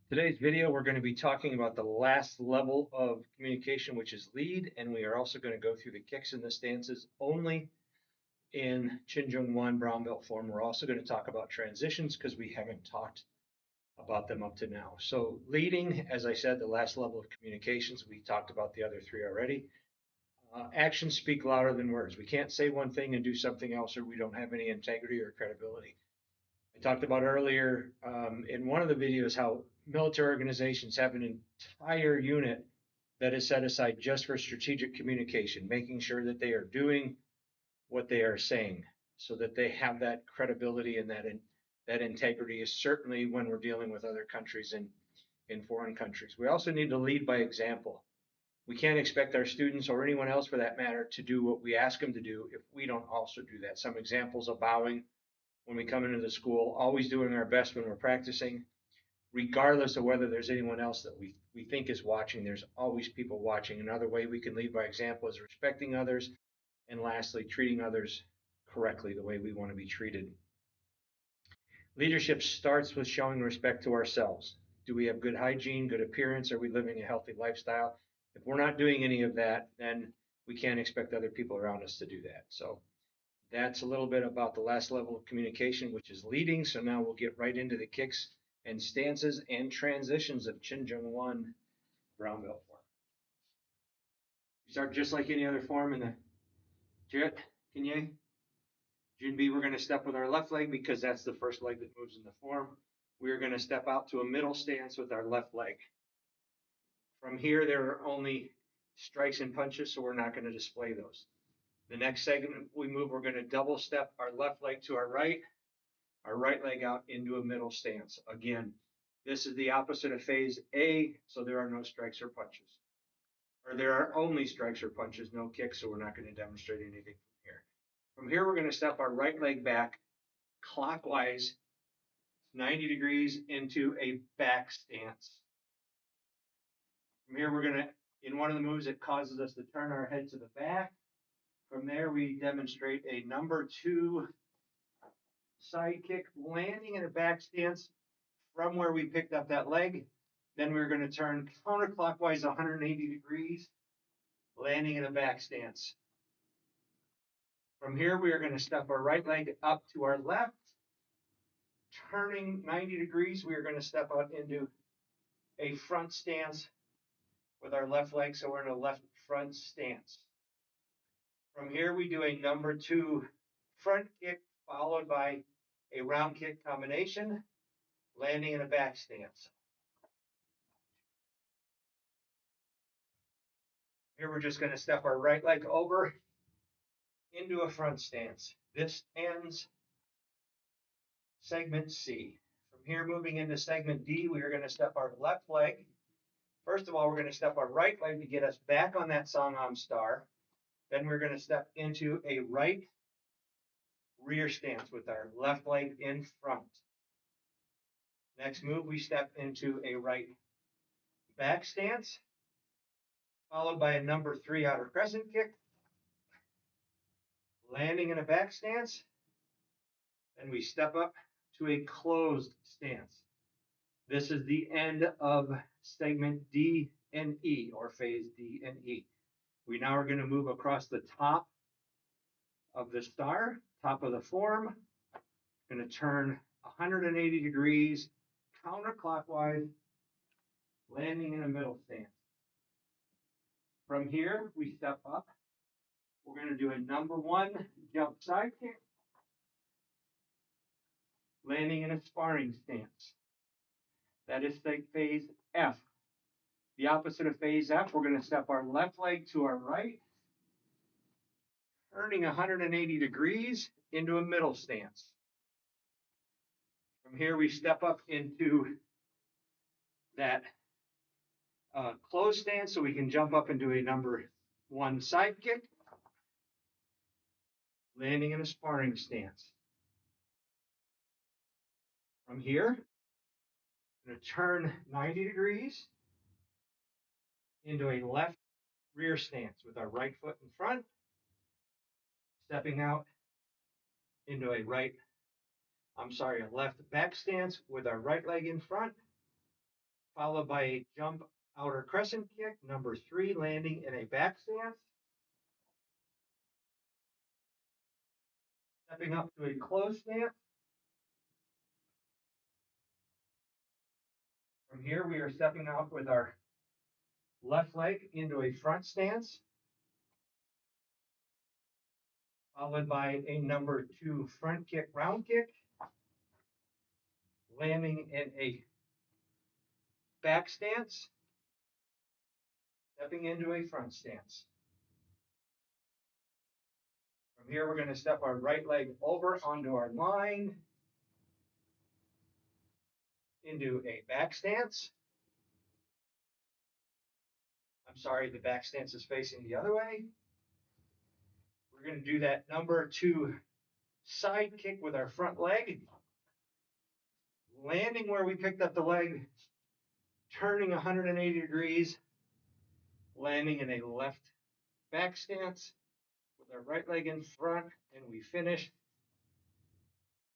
Today's video, we're going to be talking about the last level of communication, which is lead, and we are also going to go through the kicks and the stances only in Chin Jung Wan brown belt form. We're also going to talk about transitions because we haven't talked about them up to now. So leading, as I said, the last level of communications, we talked about the other three already. Actions speak louder than words. We can't say one thing and do something else, or we don't have any integrity or credibility. I talked about earlier in one of the videos how military organizations have an entire unit that is set aside just for strategic communication, making sure that they are doing what they are saying so that they have that credibility and that integrity is certainly when we're dealing with other countries and in foreign countries. We also need to lead by example. We can't expect our students or anyone else for that matter to do what we ask them to do if we don't also do that. Some examples of bowing when we come into the school, always doing our best when we're practicing, regardless of whether there's anyone else that we think is watching. There's always people watching. Another way we can lead by example is respecting others. And lastly, treating others correctly the way we want to be treated. Leadership starts with showing respect to ourselves. Do we have good hygiene, good appearance? Are we living a healthy lifestyle? If we're not doing any of that, then we can't expect other people around us to do that. So that's a little bit about the last level of communication, which is leading. So now we'll get right into the kicks and stances and transitions of Chin Jung Wan brown belt form. We start just like any other form in the Jiet, Kinye, Junbi. We're going to step with our left leg because that's the first leg that moves in the form. We're going to step out to a middle stance with our left leg. From here, there are only strikes and punches, so we're not going to display those. The next segment we move, we're going to double step our left leg to our right leg out into a middle stance. Again, this is the opposite of phase A, so there are no strikes or punches. Or there are only strikes or punches, no kicks, so we're not going to demonstrate anything from here. From here, we're going to step our right leg back clockwise 90 degrees into a back stance. From here, we're going to, in one of the moves, it causes us to turn our head to the back. From there, we demonstrate a number 2 side kick, landing in a back stance from where we picked up that leg. Then we're going to turn counterclockwise 180 degrees, landing in a back stance. From here, we are going to step our right leg up to our left, turning 90 degrees. We are going to step out into a front stance with our left leg, so we're in a left front stance. From here, we do a number 2 front kick, followed by a round kick combination, landing in a back stance. Here, we're just going to step our right leg over into a front stance. This ends segment C. From here, moving into segment D, we are going to step our left leg. First of all, we're going to step our right leg to get us back on that Sangam star. Then we're going to step into a right rear stance with our left leg in front. Next move, we step into a right back stance, followed by a number 3 outer crescent kick, landing in a back stance. Then we step up to a closed stance. This is the end of segment D and E, or phase D and E. We now are going to move across the top of the star, top of the form. Going to turn 180 degrees counterclockwise, landing in a middle stance. From here, we step up. We're going to do a number 1 jump side kick, landing in a sparring stance. That is phase F. The opposite of phase F, we're going to step our left leg to our right, turning 180 degrees into a middle stance. From here, we step up into that closed stance so we can jump up into a number 1 side kick, landing in a sparring stance. From here, I'm going to turn 90 degrees into a left rear stance with our right foot in front, stepping out into a left back stance with our right leg in front, followed by a jump outer crescent kick, number 3, landing in a back stance. Stepping up to a closed stance. From here, we are stepping out with our left leg into a front stance, followed by a number 2 front kick, round kick, landing in a back stance, stepping into a front stance. From here, we're going to step our right leg over onto our line, into a back stance. I'm sorry, the back stance is facing the other way. We're going to do that number 2 side kick with our front leg, landing where we picked up the leg, turning 180 degrees, landing in a left back stance with our right leg in front, and we finish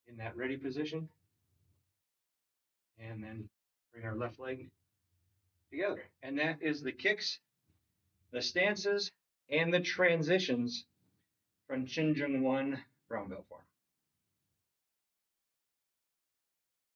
in that ready position. And then bring our left leg together. And that is the kicks, the stances, and the transitions from Chin Jung Won brown belt form.